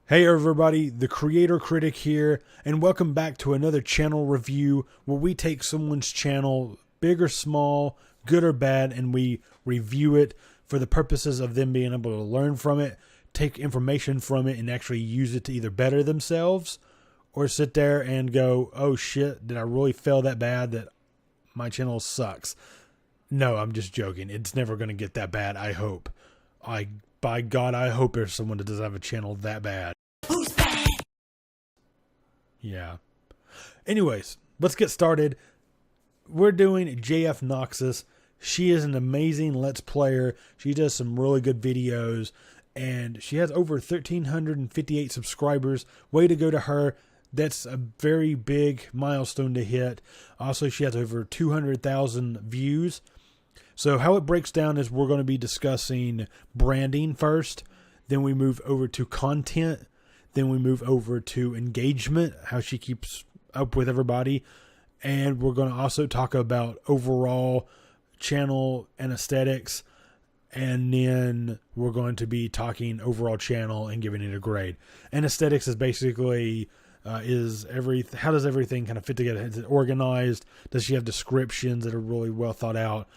Hey everybody, the Creator Critic here, and welcome back to another channel review where we take someone's channel, big or small, good or bad, and we review it for the purposes of them being able to learn from it, take information from it, and actually use it to either better themselves or sit there and go, oh shit, did I really fail that bad that my channel sucks? No, I'm just joking. It's never going to get that bad, I hope. By God, I hope there's someone that doesn't have a channel that bad. Who's bad? Yeah. Anyways, let's get started. We're doing JfNoxus. She is an amazing Let's Player. She does some really good videos, and she has over 1,358 subscribers. Way to go to her. That's a very big milestone to hit. Also, she has over 200,000 views. So how it breaks down is we're going to be discussing branding first. Then we move over to content. Then we move over to engagement, how she keeps up with everybody. And we're going to also talk about overall channel and aesthetics. And then we're going to be talking overall channel and giving it a grade. And aesthetics is basically how does everything kind of fit together? Is it organized? Does she have descriptions that are really well thought out?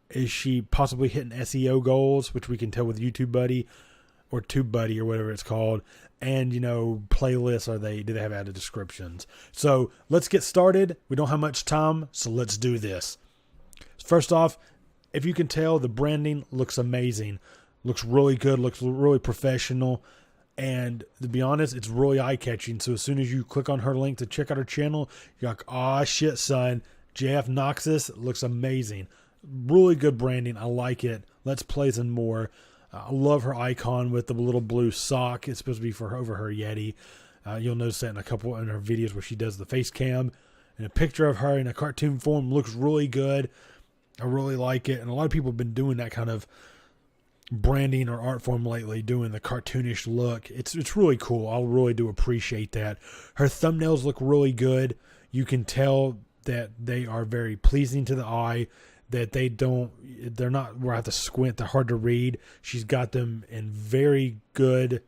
Is she possibly hitting SEO goals, which we can tell with YouTube Buddy or TubeBuddy or whatever it's called? And, you know, playlists, do they have added descriptions? So let's get started. We don't have much time, so let's do this. First off, if you can tell, the branding looks amazing. Looks really good, looks really professional. And to be honest, it's really eye-catching. So as soon as you click on her link to check out her channel, you're like, aw, shit, son. JfNoxus looks amazing. Really good branding. I like it. Let's Plays and more. I love her icon with the little blue sock. It's supposed to be for her, over her Yeti. You'll notice that in a couple in her videos where she does the face cam. And a picture of her in a cartoon form looks really good. I really like it. And a lot of people have been doing that kind of branding or art form lately, doing the cartoonish look. It's really cool. I really do appreciate that. Her thumbnails look really good. You can tell that they are very pleasing to the eye. That they're not where I have to squint, they're hard to read. She's got them in very good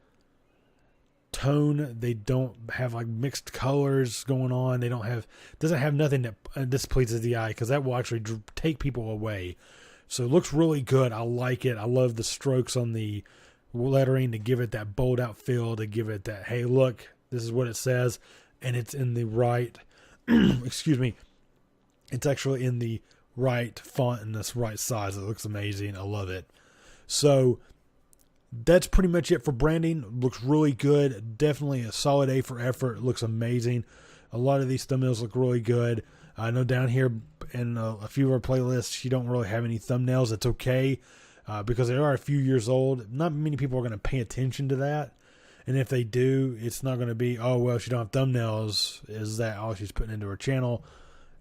tone. They don't have like mixed colors going on. Doesn't have nothing that displeases the eye, because that will actually take people away. So it looks really good. I like it. I love the strokes on the lettering to give it that bold out feel, to give it that, hey, look, this is what it says, and it's in the right, excuse me, it's actually in the right font and this right size. It looks amazing. I love it. So that's pretty much it for branding. Looks really good. Definitely a solid A for effort. It looks amazing. A lot of these thumbnails look really good. I know down here in a few of our playlists, you don't really have any thumbnails. It's okay because they are a few years old. Not many people are going to pay attention to that. And if they do, it's not going to be, oh, well, she don't have thumbnails. Is that all she's putting into her channel?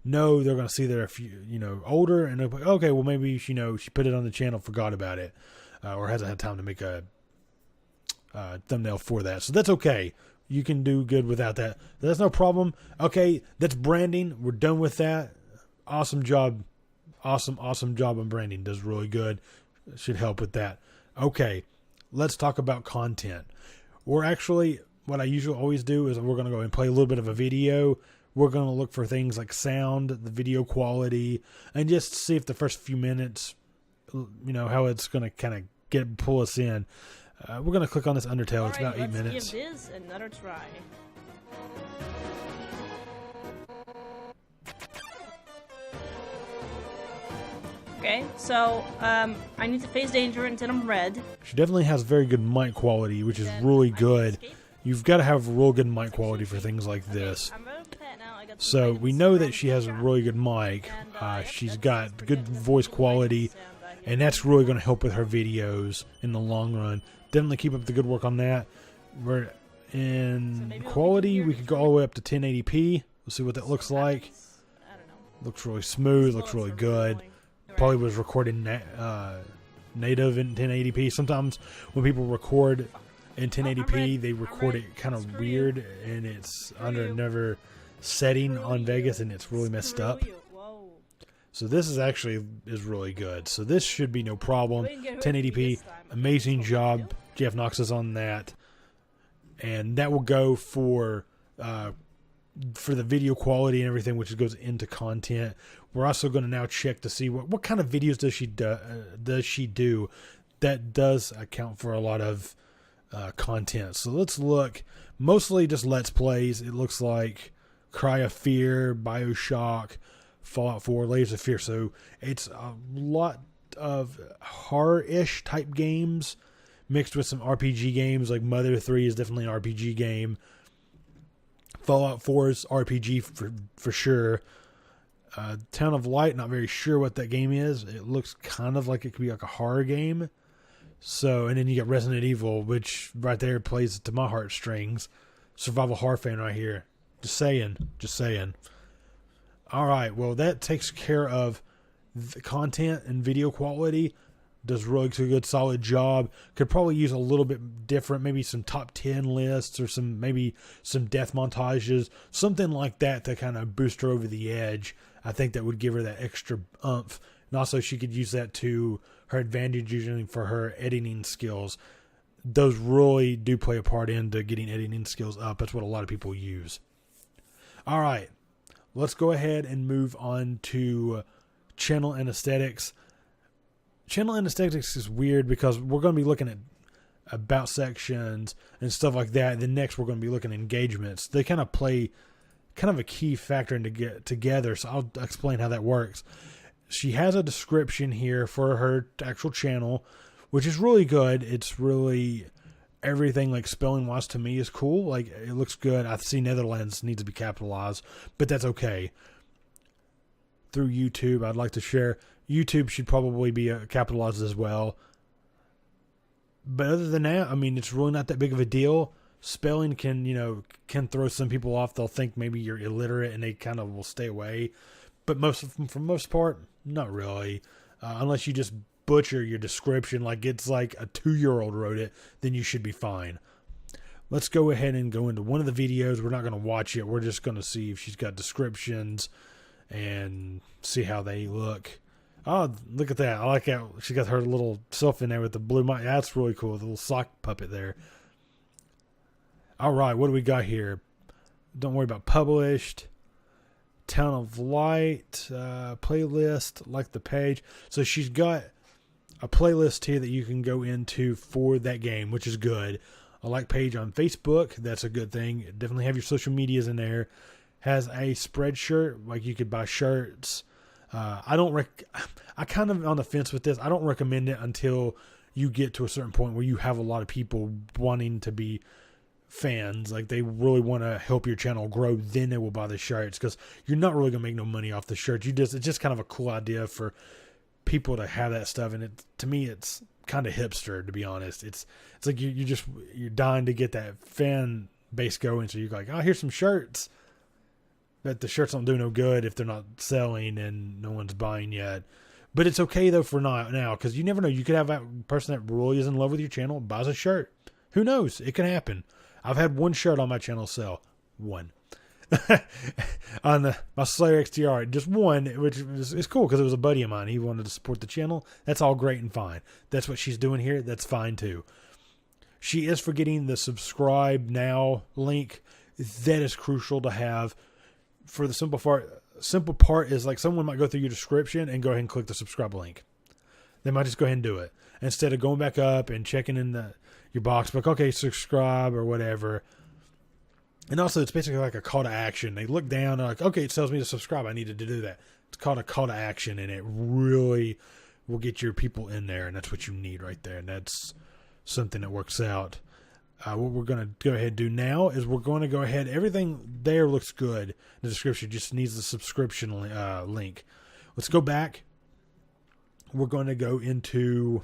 No, they're going to see they're a few, older, and they're like, okay, well, maybe, she put it on the channel, forgot about it, or hasn't had time to make a thumbnail for that. So that's okay. You can do good without that. That's no problem. Okay, that's branding. We're done with that. Awesome job. Awesome job on branding. Does really good. Should help with that. Okay, let's talk about content. What I usually always do is we're going to go and play a little bit of a video. We're going to look for things like sound, the video quality, and just see if the first few minutes, how it's going to kind of pull us in. We're going to click on this Undertale. It's about 8 minutes. Let's give this another try. Okay, so I need to face danger until I'm red. She definitely has very good mic quality, which is really good. You've got to have real good mic quality for things like this. So we know that she has a really good mic. She's got good voice quality, and that's really going to help with her videos in the long run. Definitely keep up the good work on that. We're in quality. We could go all the way up to 1080p. We'll see what that looks like. Looks really smooth. Looks really good. Probably was recorded native in 1080p. Sometimes when people record in 1080p, they record it kind of weird, and it's under another setting on Vegas, and it's really messed up. So this is really good. So this should be no problem. 1080p, amazing job, JfNoxus on that. and that will go for the video quality and everything, which goes into content. We're also going to now check to see what kind of videos does she do that does account for a lot of content. So let's look. Mostly just Let's Plays. It looks like Cry of Fear, Bioshock, Fallout 4, Layers of Fear. So it's a lot of horror-ish type games mixed with some RPG games. Like Mother 3 is definitely an RPG game. Fallout 4 is RPG for sure. Town of Light, not very sure what that game is. It looks kind of like it could be like a horror game. So, and then you got Resident Evil, which right there plays to my heartstrings. Survival horror fan right here. Just saying. All right, well, that takes care of the content and video quality. Does really a good, solid job. Could probably use a little bit different, maybe some top 10 lists or maybe some death montages, something like that to kind of boost her over the edge. I think that would give her that extra oomph. And also she could use that to her advantage usually for her editing skills. Those really do play a part into getting editing skills up. That's what a lot of people use. All right, let's go ahead and move on to channel and aesthetics. Channel and aesthetics is weird because we're going to be looking at about sections and stuff like that. Then next we're going to be looking at engagements. They kind of play kind of a key factor into get together. So I'll explain how that works. She has a description here for her actual channel, which is really good. It's really everything like spelling wise to me is cool. Like it looks good. I see Netherlands needs to be capitalized, but that's okay. Through YouTube, I'd like to share. YouTube should probably be capitalized as well. But other than that, I mean, it's really not that big of a deal. Spelling can throw some people off. They'll think maybe you're illiterate and they kind of will stay away. But for most part, not really. Unless you just butcher your description like it's like a 2-year-old wrote it, then you should be fine. Let's go ahead and go into one of the videos. We're not going to watch it. We're just going to see if she's got descriptions and see how they look. Oh, look at that. I like how she got her little self in there with the blue mic. That's really cool. The little sock puppet there. All right, what do we got here? Don't worry about published. Town of Light. Playlist. Like the page. So she's got a playlist here that you can go into for that game, which is good. A like page on Facebook. That's a good thing. Definitely have your social medias in there. Has a spreadshirt. Like you could buy shirts. I kind of on the fence with this. I don't recommend it until you get to a certain point where you have a lot of people wanting to be fans. Like they really want to help your channel grow. Then they will buy the shirts because you're not really gonna make no money off the shirts. It's just kind of a cool idea for people to have that stuff. And to me, it's kind of hipster, to be honest. It's like you're dying to get that fan base going. So you're like, oh, here's some shirts. But the shirts don't do no good if they're not selling and no one's buying yet. But it's okay, though, for now, because you never know. You could have that person that really is in love with your channel, buys a shirt. Who knows? It can happen. I've had one shirt on my channel sell. One. On my Slayer XTR. Just one, which is cool because it was a buddy of mine. He wanted to support the channel. That's all great and fine. That's what she's doing here. That's fine, too. She is forgetting the subscribe now link. That is crucial to have. For the simple part is like someone might go through your description and go ahead and click the subscribe link. They might just go ahead and do it instead of going back up and checking in your box, like, okay, subscribe or whatever. And also it's basically like a call to action. They look down, they're like, okay, it tells me to subscribe. I needed to do that. It's called a call to action, and it really will get your people in there, and that's what you need right there. And that's something that works out. What we're going to go ahead and do now is we're going to go ahead. Everything there looks good. The description just needs the subscription link. Let's go back. We're going to go into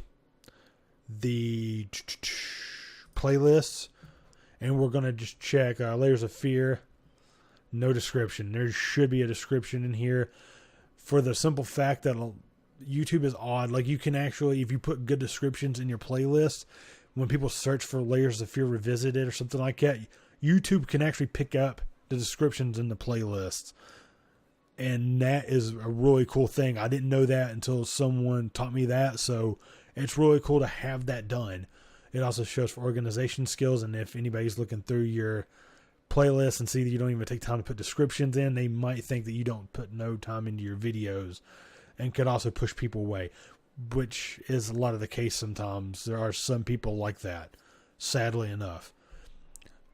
the playlists, and we're going to just check Layers of Fear. No description. There should be a description in here for the simple fact that YouTube is odd. Like you can actually, if you put good descriptions in your playlist, when people search for Layers of Fear Revisited or something like that, YouTube can actually pick up the descriptions in the playlists. And that is a really cool thing. I didn't know that until someone taught me that. So it's really cool to have that done. It also shows for organization skills, and if anybody's looking through your playlist and see that you don't even take time to put descriptions in, they might think that you don't put no time into your videos, and could also push people away, which is a lot of the case sometimes. There are some people like that, sadly enough.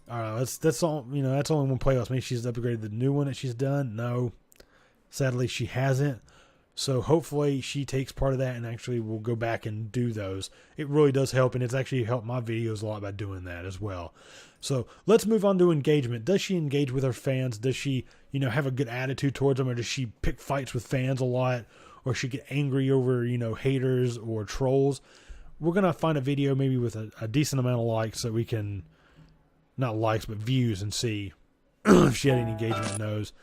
That's all. That's only one playlist. Maybe she's upgraded the new one that she's done. No, sadly she hasn't. So hopefully she takes part of that and actually will go back and do those. It really does help, and it's actually helped my videos a lot by doing that as well. So let's move on to engagement. Does she engage with her fans? Does she, have a good attitude towards them, or does she pick fights with fans a lot, or she get angry over, haters or trolls? We're going to find a video maybe with a decent amount of likes so we can, not likes, but views, and see if she had any engagement in those.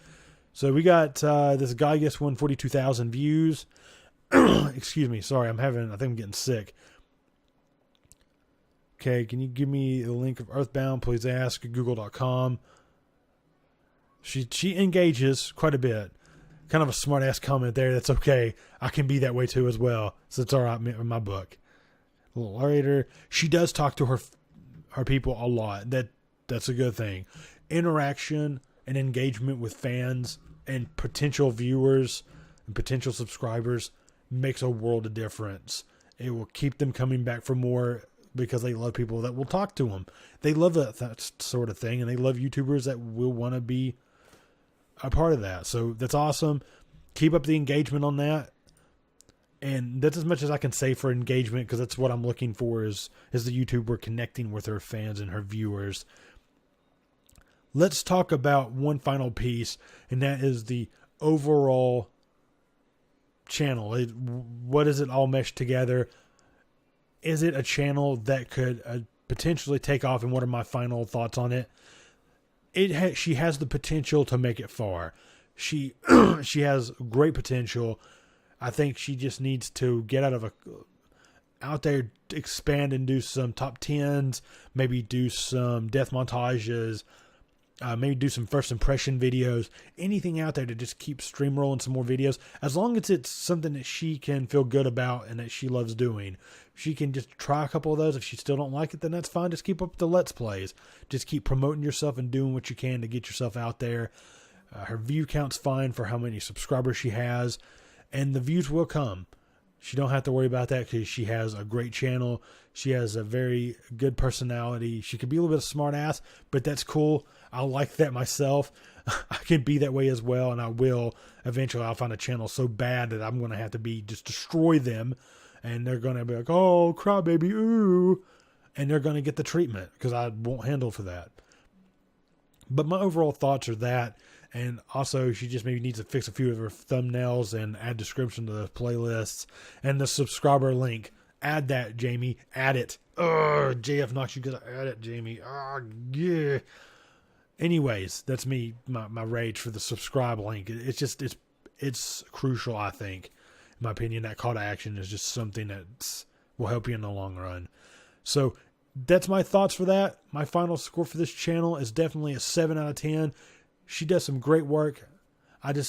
So we got this guy gets 142,000 views. Excuse me. Sorry, I think I'm getting sick. Okay, can you give me the link of Earthbound? Please ask. Google.com. She engages quite a bit. Kind of a smart ass comment there. That's okay. I can be that way too as well. So it's all right in my book. A little later, she does talk to her people a lot. That's a good thing. Interaction and engagement with fans and potential viewers and potential subscribers makes a world of difference. It will keep them coming back for more because they love people that will talk to them. They love that sort of thing, and they love YouTubers that will want to be a part of that. So that's awesome. Keep up the engagement on that. And that's as much as I can say for engagement, because that's what I'm looking for is the YouTuber connecting with her fans and her viewers. Let's talk about one final piece, and that is the overall channel. What does it all mesh together? Is it a channel that could potentially take off, and what are my final thoughts on it? She has the potential to make it far. She has great potential. I think she just needs to get out there, expand and do some top 10s, maybe do some death montages, maybe do some first impression videos, anything out there to just keep stream rolling some more videos. As long as it's something that she can feel good about and that she loves doing, she can just try a couple of those. If she still don't like it, then that's fine. Just keep up the Let's Plays. Just keep promoting yourself and doing what you can to get yourself out there. Her view count's fine for how many subscribers she has, and the views will come. She don't have to worry about that because she has a great channel. She has a very good personality. She could be a little bit of a smart ass, but that's cool. I like that myself. I can be that way as well, and I will. Eventually, I'll find a channel so bad that I'm going to have to just destroy them, and they're going to be like, oh, crybaby, ooh, and they're going to get the treatment because I won't handle for that. But my overall thoughts are that, and also she just maybe needs to fix a few of her thumbnails and add description to the playlists and the subscriber link. Add that, Jamie. Add it. JfNoxus, you gotta add it, Jamie. Yeah. Anyways, that's me, my rage for the subscribe link. It's crucial, I think. In my opinion, that call to action is just something that will help you in the long run. So that's my thoughts for that. My final score for this channel is definitely a 7 out of 10. She does some great work. Without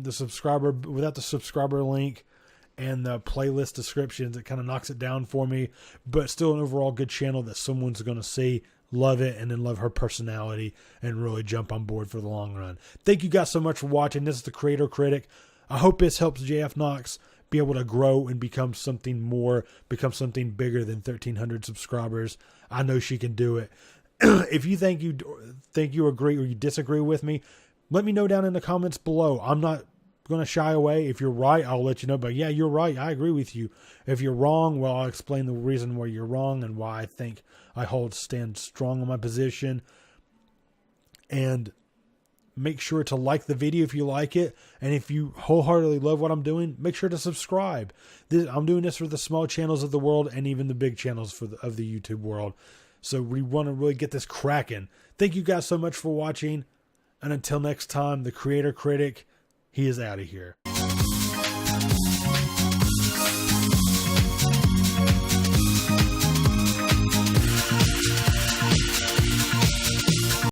the subscriber link and the playlist descriptions, it kind of knocks it down for me, but still an overall good channel that someone's going to see, love it, and then love her personality and really jump on board for the long run. Thank you guys so much for watching. This is the Creator Critic. I hope this helps JfNox be able to grow and become something bigger than 1,300 subscribers. I know she can do it. If you think you agree or you disagree with me, let me know down in the comments below. I'm not going to shy away. If you're right, I'll let you know. But yeah, you're right. I agree with you. If you're wrong, well, I'll explain the reason why you're wrong and why I think I stand strong on my position. And make sure to like the video if you like it. And if you wholeheartedly love what I'm doing, make sure to subscribe. I'm doing this for the small channels of the world and even the big channels of the YouTube world. So we want to really get this cracking. Thank you guys so much for watching. And until next time, the Creator Critic, he is out of here.